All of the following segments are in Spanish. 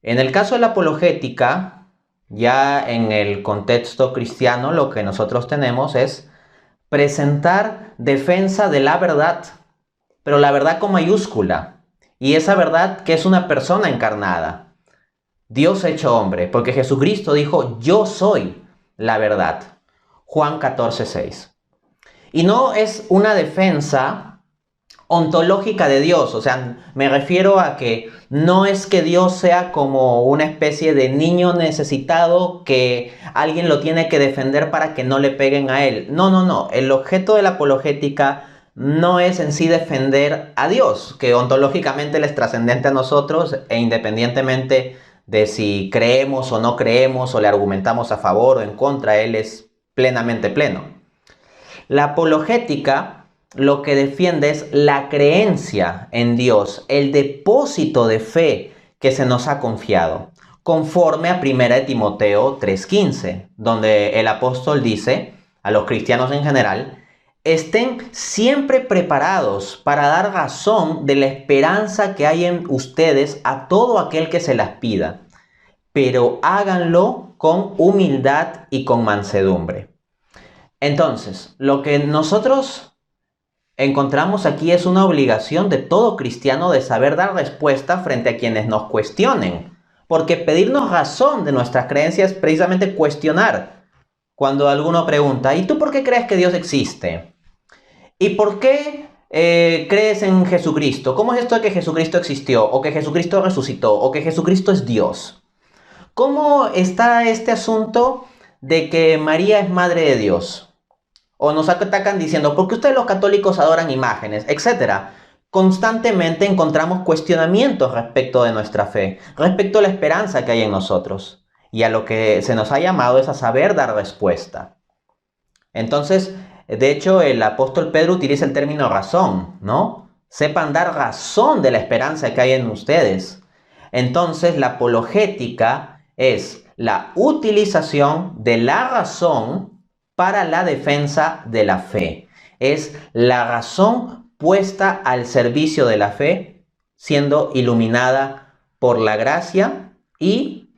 En el caso de la apologética, ya en el contexto cristiano, lo que nosotros tenemos es presentar defensa de la verdad, pero la verdad con mayúscula. Y esa verdad que es una persona encarnada, Dios hecho hombre, porque Jesucristo dijo, yo soy la verdad. Juan 14:6. Y no es una defensa ontológica de Dios, o sea, me refiero a que no es que Dios sea como una especie de niño necesitado que alguien lo tiene que defender para que no le peguen a él. No, no, no. El objeto de la apologética no es en sí defender a Dios, que ontológicamente Él es trascendente a nosotros e independientemente de si creemos o no creemos o le argumentamos a favor o en contra, Él es plenamente pleno. La apologética lo que defiende es la creencia en Dios, el depósito de fe que se nos ha confiado, conforme a 1 Timoteo 3:15, donde el apóstol dice a los cristianos en general, estén siempre preparados para dar razón de la esperanza que hay en ustedes a todo aquel que se las pida, pero háganlo con humildad y con mansedumbre. Entonces, lo que nosotros encontramos aquí es una obligación de todo cristiano de saber dar respuesta frente a quienes nos cuestionen. Porque pedirnos razón de nuestras creencias es precisamente cuestionar. Cuando alguno pregunta, ¿y tú por qué crees que Dios existe? ¿Y por qué crees en Jesucristo? ¿Cómo es esto de que Jesucristo existió? ¿O que Jesucristo resucitó? ¿O que Jesucristo es Dios? ¿Cómo está este asunto de que María es madre de Dios? O nos atacan diciendo, ¿por qué ustedes los católicos adoran imágenes? Etcétera. Constantemente encontramos cuestionamientos respecto de nuestra fe, respecto a la esperanza que hay en nosotros. Y a lo que se nos ha llamado es a saber dar respuesta. Entonces, de hecho, el apóstol Pedro utiliza el término razón, ¿no? Sepan dar razón de la esperanza que hay en ustedes. Entonces, la apologética es la utilización de la razón para la defensa de la fe. Es la razón puesta al servicio de la fe, siendo iluminada por la gracia y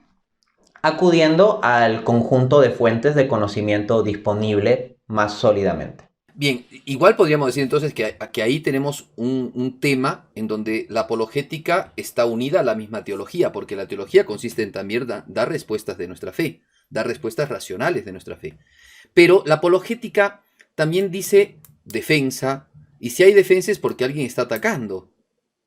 acudiendo al conjunto de fuentes de conocimiento disponible más sólidamente. Bien, igual podríamos decir entonces que ahí tenemos un tema en donde la apologética está unida a la misma teología, porque la teología consiste en también dar respuestas de nuestra fe, dar respuestas racionales de nuestra fe. Pero la apologética también dice defensa, y si hay defensa es porque alguien está atacando.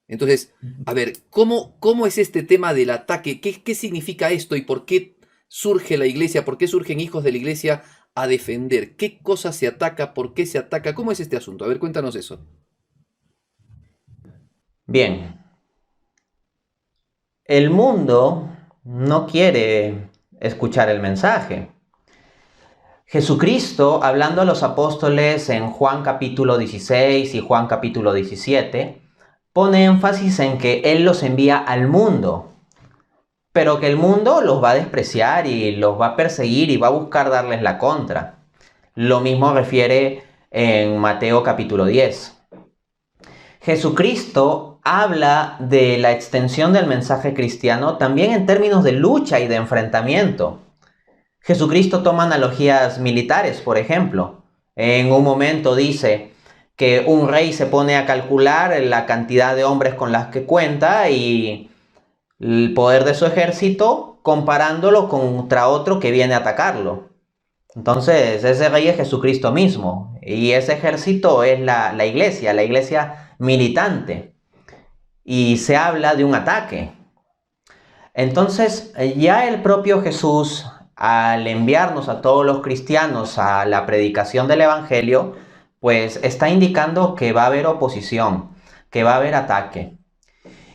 Entonces, a ver, ¿cómo es este tema del ataque? ¿Qué significa esto y por qué surge la iglesia? ¿Por qué surgen hijos de la iglesia a defender? ¿Qué cosa se ataca? ¿Por qué se ataca? ¿Cómo es este asunto? A ver, cuéntanos eso. Bien, el mundo no quiere escuchar el mensaje. Jesucristo, hablando a los apóstoles en Juan capítulo 16 y Juan capítulo 17, pone énfasis en que Él los envía al mundo, pero que el mundo los va a despreciar y los va a perseguir y va a buscar darles la contra. Lo mismo refiere en Mateo capítulo 10. Jesucristo habla de la extensión del mensaje cristiano también en términos de lucha y de enfrentamiento. Jesucristo toma analogías militares, por ejemplo. En un momento dice que un rey se pone a calcular la cantidad de hombres con las que cuenta y el poder de su ejército comparándolo contra otro que viene a atacarlo. Entonces, ese rey es Jesucristo mismo y ese ejército es la iglesia militante. Y se habla de un ataque. Entonces, ya el propio Jesús, al enviarnos a todos los cristianos a la predicación del Evangelio, pues está indicando que va a haber oposición, que va a haber ataque.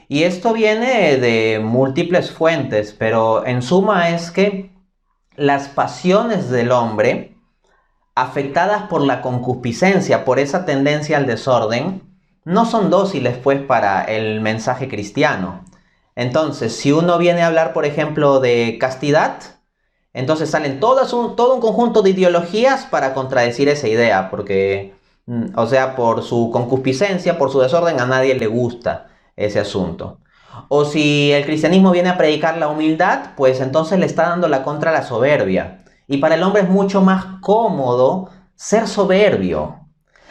Y esto viene de múltiples fuentes, pero en suma es que las pasiones del hombre, afectadas por la concupiscencia, por esa tendencia al desorden, no son dóciles pues para el mensaje cristiano. Entonces, si uno viene a hablar, por ejemplo, de castidad, entonces salen todo un conjunto de ideologías para contradecir esa idea, porque, o sea, por su concupiscencia, por su desorden, a nadie le gusta ese asunto. O si el cristianismo viene a predicar la humildad, pues entonces le está dando la contra a la soberbia. Y para el hombre es mucho más cómodo ser soberbio.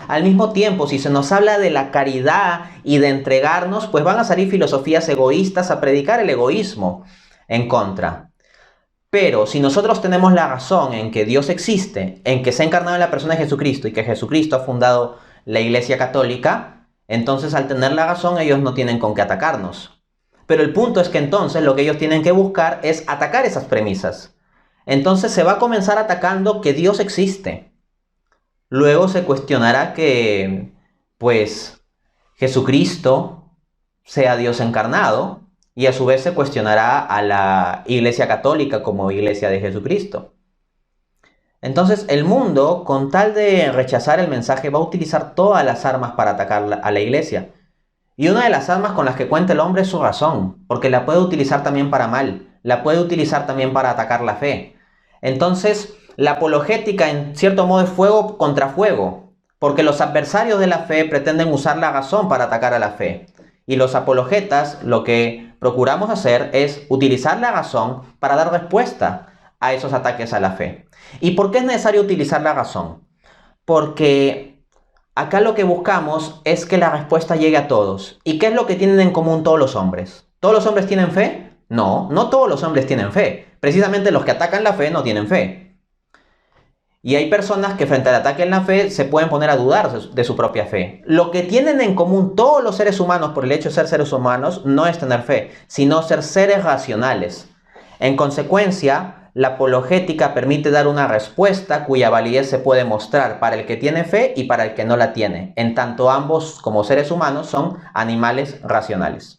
Al mismo tiempo, si se nos habla de la caridad y de entregarnos, pues van a salir filosofías egoístas a predicar el egoísmo en contra. Pero si nosotros tenemos la razón en que Dios existe, en que se ha encarnado en la persona de Jesucristo y que Jesucristo ha fundado la Iglesia Católica, entonces al tener la razón ellos no tienen con qué atacarnos. Pero el punto es que entonces lo que ellos tienen que buscar es atacar esas premisas. Entonces se va a comenzar atacando que Dios existe. Luego se cuestionará que, pues, Jesucristo sea Dios encarnado, y a su vez se cuestionará a la Iglesia Católica como Iglesia de Jesucristo. Entonces el mundo, con tal de rechazar el mensaje, va a utilizar todas las armas para atacar a la Iglesia. Y una de las armas con las que cuenta el hombre es su razón, porque la puede utilizar también para mal, la puede utilizar también para atacar la fe. Entonces, la apologética en cierto modo es fuego contra fuego, porque los adversarios de la fe pretenden usar la razón para atacar a la fe. Y los apologetas lo que procuramos hacer es utilizar la razón para dar respuesta a esos ataques a la fe. ¿Y por qué es necesario utilizar la razón? Porque acá lo que buscamos es que la respuesta llegue a todos. ¿Y qué es lo que tienen en común todos los hombres? ¿Todos los hombres tienen fe? No, no todos los hombres tienen fe. Precisamente los que atacan la fe no tienen fe. Y hay personas que frente al ataque en la fe se pueden poner a dudar de su propia fe. Lo que tienen en común todos los seres humanos por el hecho de ser seres humanos no es tener fe, sino ser seres racionales. En consecuencia, la apologética permite dar una respuesta cuya validez se puede mostrar para el que tiene fe y para el que no la tiene, en tanto ambos como seres humanos son animales racionales.